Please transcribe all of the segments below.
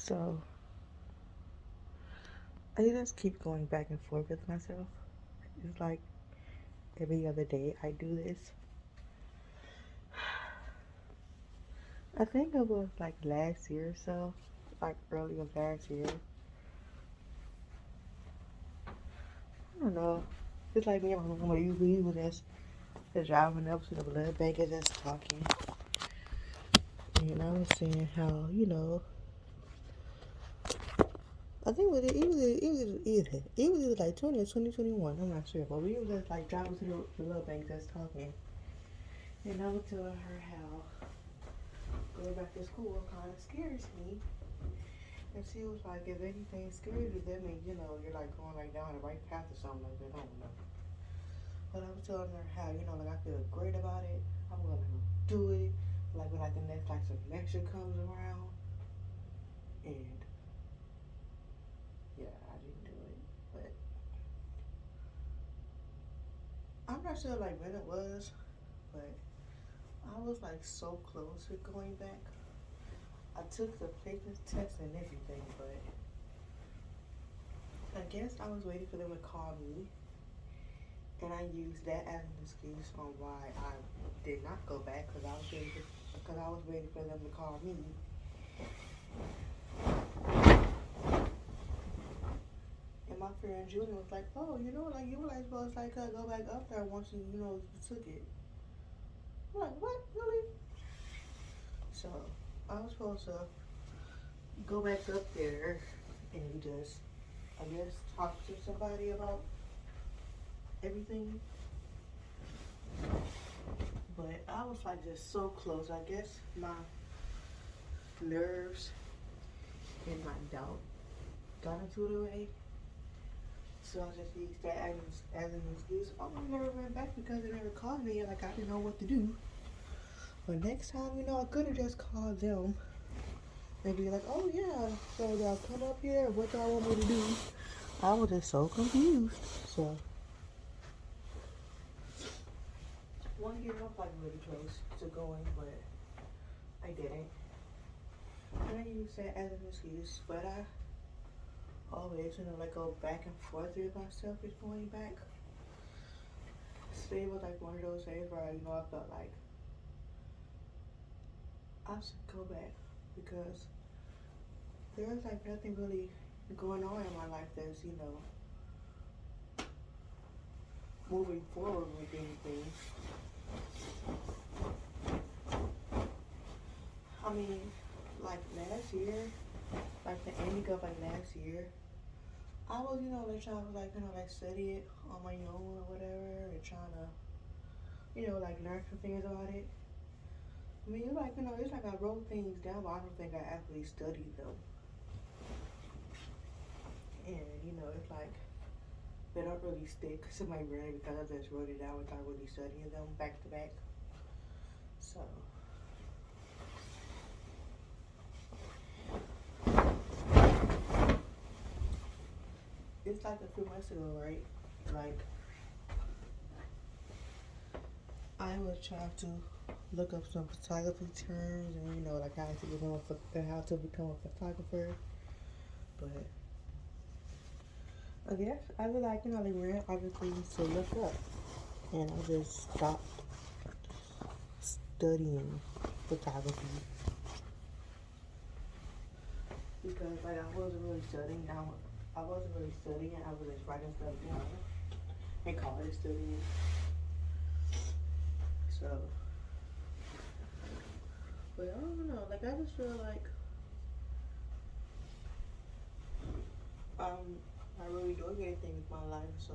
So I just keep going back and forth with myself. It's like every other day I do this. I think it was like last year or so, like early of last year. I don't know. It's like me and my mama usually was just driving up to the blood bank and just talking. And I was saying how, I think it was like 20 or 2021, I'm not sure. But we was just like driving to the blood bank just talking. And I was telling her how going back to school kind of scares me. And she was like, if anything scares you, that means, you're like going like down the right path or something like that. I don't know. But I was telling her how, like I feel great about it. I'm gonna do it. Like when like the next like semester comes around. And yeah, I didn't do it. But I'm not sure like when it was, but I was like so close to going back. I took the placement test and everything, but I guess I was waiting for them to call me, and I used that as an excuse on why I did not go back because I was waiting for them to call me. And my friend Julie was like, "Oh, like you were like supposed to like go back up there once you took it." I'm like, "What, really?" So I was supposed to go back up there and just, I guess, talk to somebody about everything. But I was like just so close. I guess my nerves and my doubt got into the way. So I just used that as an excuse. Oh, I never went back because they never called me. Like I didn't know what to do. But next time, I could have just called them and be like, "Oh yeah, so y'all come up here. What y'all want me to do?" I was just so confused. So one year I was like really close to going, but I didn't. And I used that as an excuse, but I always, like go back and forth with myself with going back. Today was like one of those days where I felt like I should go back because there's like nothing really going on in my life that's moving forward with anything. I mean, like last year, like the ending of like last year, I was like trying to like like study it on my own or whatever, and trying to like learn some things about it. I mean, it's like I wrote things down, but I don't think I actually studied them. And it's like they don't really stick to my brain because I just wrote it down without really studying them back to back. So it's like a few months ago, right? Like I was trying to look up some photography terms and like how to become a photographer, but I guess I was like they ran other things to look up, and I just stopped studying photography because like I wasn't really studying. Now I wasn't really studying. I was just writing stuff down and college studying. So, but I don't know. Like I just feel like I'm not really doing anything with my life. So,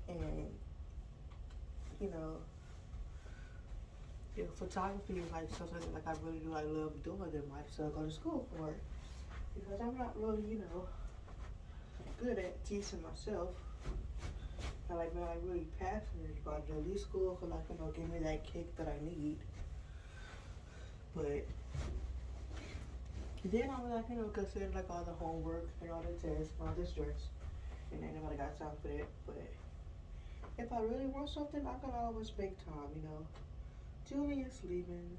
and you know, if photography is like something that like I really do, I love doing, then might as well go to school for it because I'm not really good at teaching myself. I like man, like really passionate about it. At least school could like give me that kick that I need. But then I was like consider like all the homework and all the tests and all the stress, and ain't nobody got time for that. But if I really want something, I can always make time. Julian's leaving.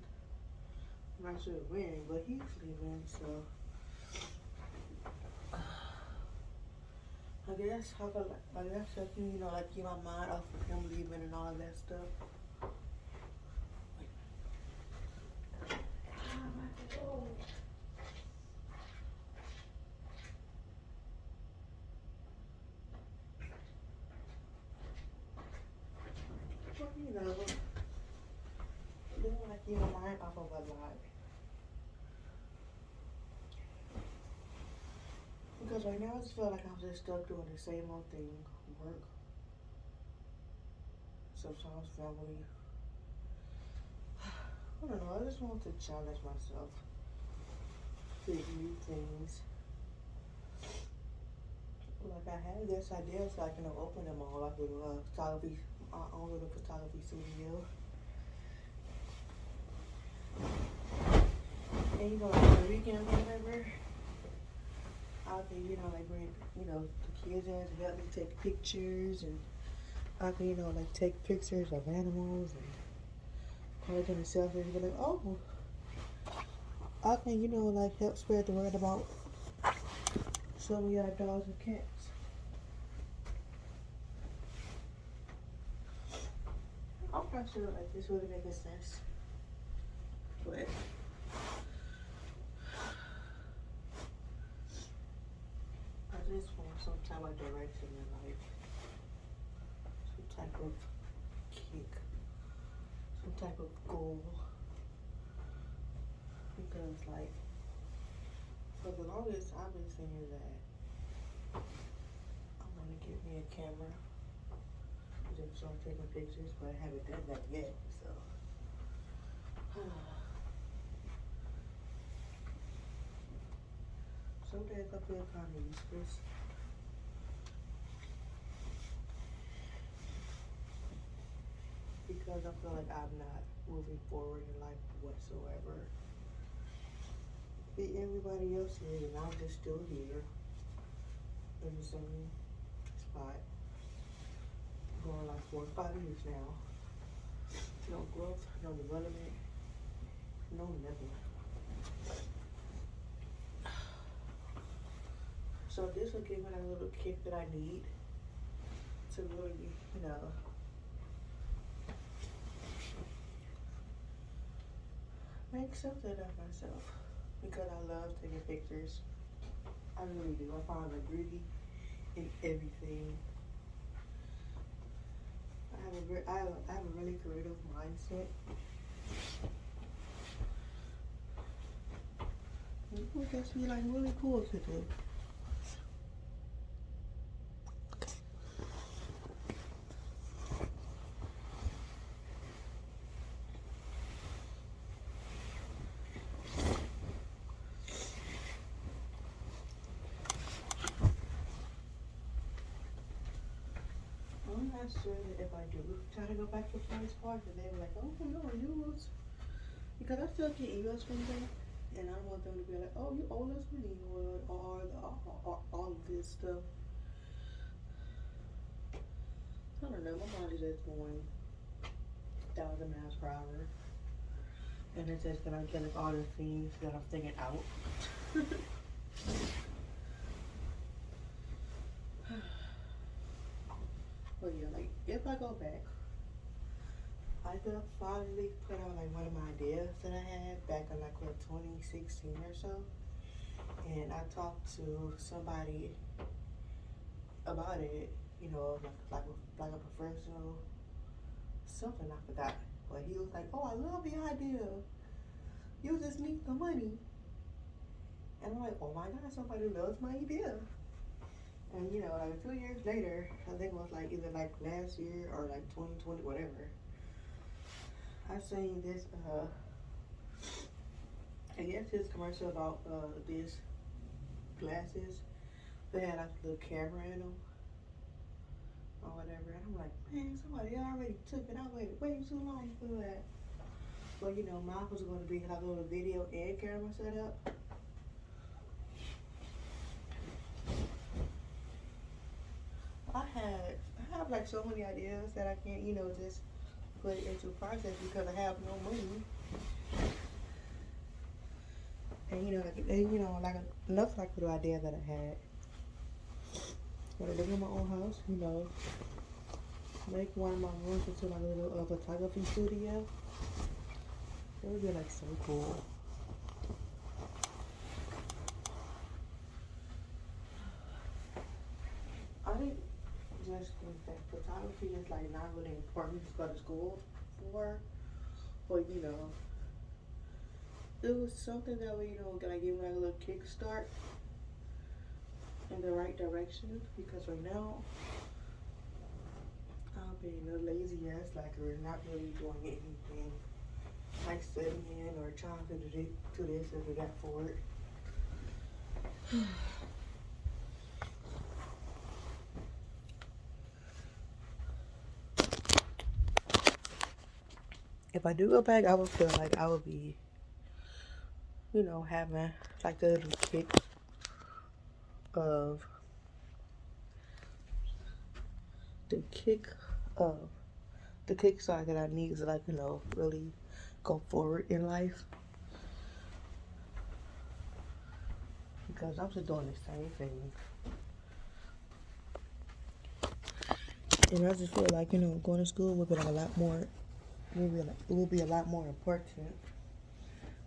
not sure when, but he's leaving, so I guess I guess I can, like keep my mind off of him leaving and all that stuff. Well, they want to keep my mind off of a lot. Because right now I just feel like I'm just stuck doing the same old thing, work, sometimes family. I don't know, I just want to challenge myself, create new things. Like I had this idea so I can open them all, like with photography, our own little photography studio. And like on the weekend or whatever, I can, like bring, the kids in to help me take pictures, and I can, like take pictures of animals and put them in selfies and be like, oh, I can, like help spread the word about some of y'all dogs and cats. I'm not sure like this really making sense, but I just want some type of direction in life, some type of kick, some type of goal. Because like for the longest I've been saying that I'm gonna get me a camera, just start taking pictures, but I haven't done that yet. So some days I feel kind of useless. Because I feel like I'm not moving forward in life whatsoever. Everybody else is, and I'm just still here in the same spot, going like 4 or 5 years now. No growth, no development, no nothing. So this will give me a little kick that I need to really, make something of myself, because I love taking pictures. I really do. I find the beauty in everything. I have a really creative mindset. It would just be like really cool to do. I'm not sure that if I do try to go back to Friends Park, that they were like, oh no, you was, because I still get emails from them, and I don't want them to be like, oh, you owe us money, or all of this stuff. I don't know, my mind is just going 1,000 miles per hour, and it's just gonna get like all the things that I'm thinking out. But yeah, like if I go back, I could finally put out like one of my ideas that I had back in like 2016 or so, and I talked to somebody about it, like a professional something, I forgot, but he was like, oh, I love the idea, you just need the money. And I'm like, oh my god, somebody loves my idea. And like a few years later, I think it was like either like last year or like 2020, whatever, I seen this I guess this commercial about these glasses. They had like a little camera in them or whatever. And I'm like, man, somebody already took it. I waited way too long for that. But mine was going to be like a little video and camera setup. I have like so many ideas that I can't, just put it into process because I have no money. And like another like little idea that I had. When I live in my own house, make one of my rooms into like a little photography studio. It would be like so cool. I think just that photography is like not really important to go to school for, but it was something that would gonna give me like a little kickstart in the right direction because right now I'm being a lazy ass like we're not really doing anything like studying or trying to do this or do that for it. If I do go back, I would feel like I would be, having like the little kick of the kick of the kickstart that I need to like, really go forward in life. Because I'm just doing the same thing. And I just feel like, going to school would be like a lot more it will be a lot more important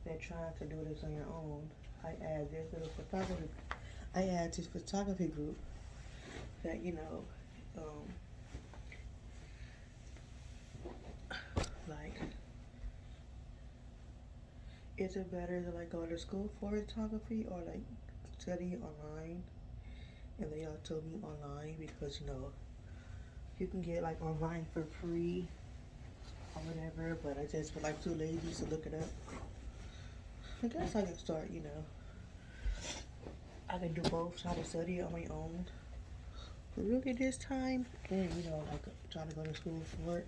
than trying to do this on your own. I add this photography group that, like, is it better to like go to school for photography or like study online? And they all told me online because you can get like online for free or whatever, but I just feel like too lazy to look it up. I guess I can start, I can do both, try to study on my own. But really this time, and like try to go to school for it.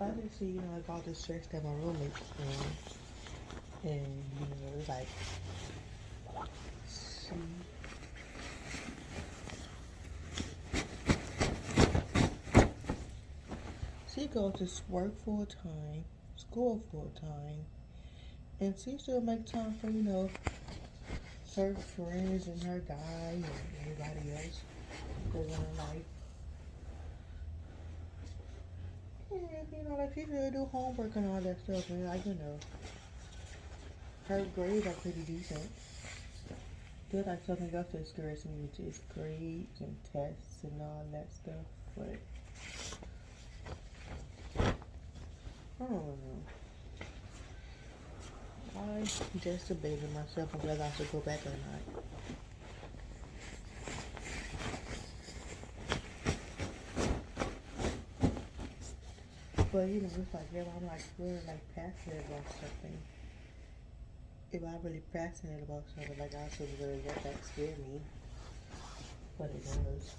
I just see, like all the stress that my roommates in. And, it's like, she goes to work full time, school full time, and she still make time for, her friends and her guy and everybody else living her life. And, like she still do homework and all that stuff, and like, her grades are pretty decent. There's like something else that scares me, which is grades and tests and all that stuff, but I don't know. I just debated myself on whether I should go back or not. But it's like if I'm like really like passionate about something, if I'm really passionate about something, like I should really let that scare me. But it does.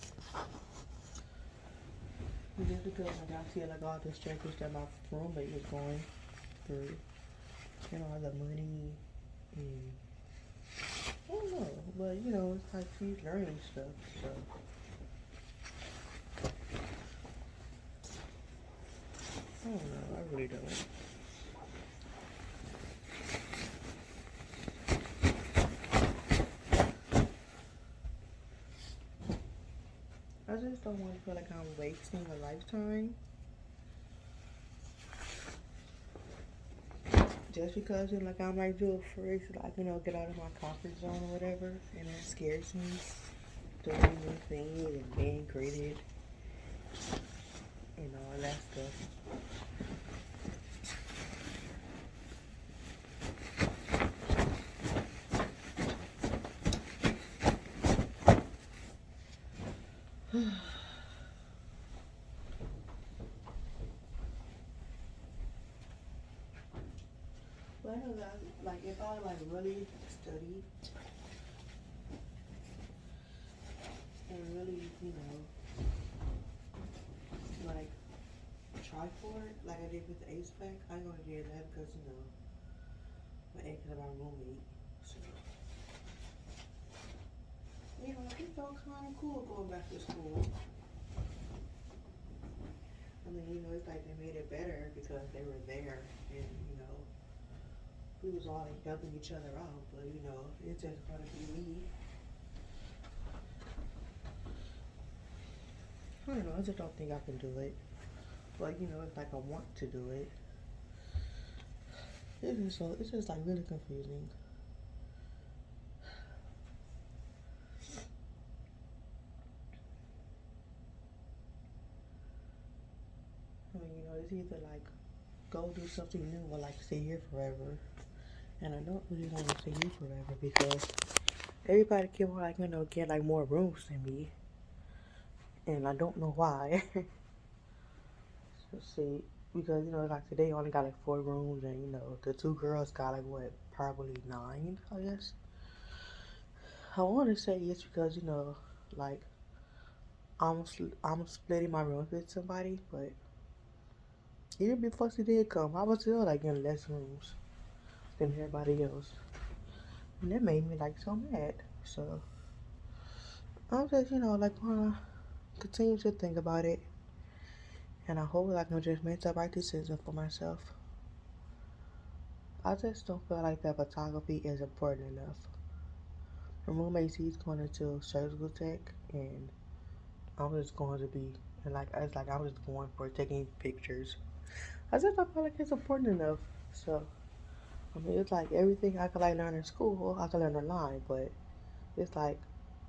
Just because like I feel like all the struggles that my roommate was going through, all the money and I don't know, but it's like she's learning stuff, so I don't know, I really don't. I just don't want to feel like I'm wasting a lifetime. Just because like I might do it first, like get out of my comfort zone or whatever, and it scares me doing new things and being graded and all that stuff. But I know that like if I like really study and really, like try for it, like I did with the ACE pack, I ain't gonna do that because, my ex is my roommate. So, I think it's all kind of cool going back to school. And you know, it's like they made it better because they were there, and you know, we was all like helping each other out. But you know, it's just gonna be me. I don't know. I just don't think I can do it. But you know, it's like I want to do it. It's just like really confusing. I mean, you know, it's either like go do something new or like stay here forever. And I don't really want to stay here forever because everybody keep like, you know, get like more rooms than me. And I don't know why. So see, because you know, like today I only got like 4 rooms, and you know, the 2 girls got like what, probably 9, I guess. I want to say it's because you know, like I'm splitting my rooms with somebody, but even before she did come, I was still like in less rooms than everybody else, and that made me like so mad. So I'm just you know like wanna continue to think about it, and I hope I can just make the right decision for myself. I just don't feel like that photography is important enough. My roommate, he's going into surgical tech, and I'm just going to be, and like it's like I'm just going for taking pictures. I just don't feel like it's important enough. So I mean, it's like everything I could like learn in school, I could learn online, but it's like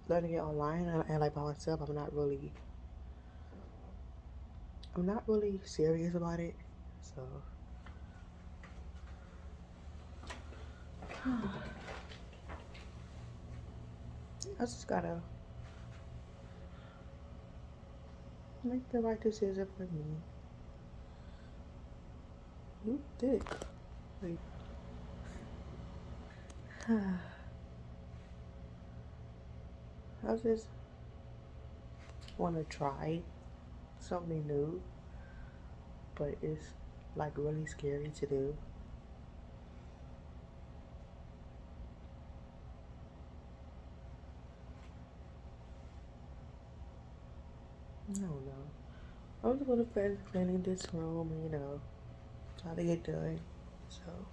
learning it online and like by myself, I'm not really serious about it. So I just gotta make the right decision for me. You thick. Like, I just want to try something new, but it's like really scary to do. I don't know. I'm just gonna finish cleaning this room and, you know, try to get done. So.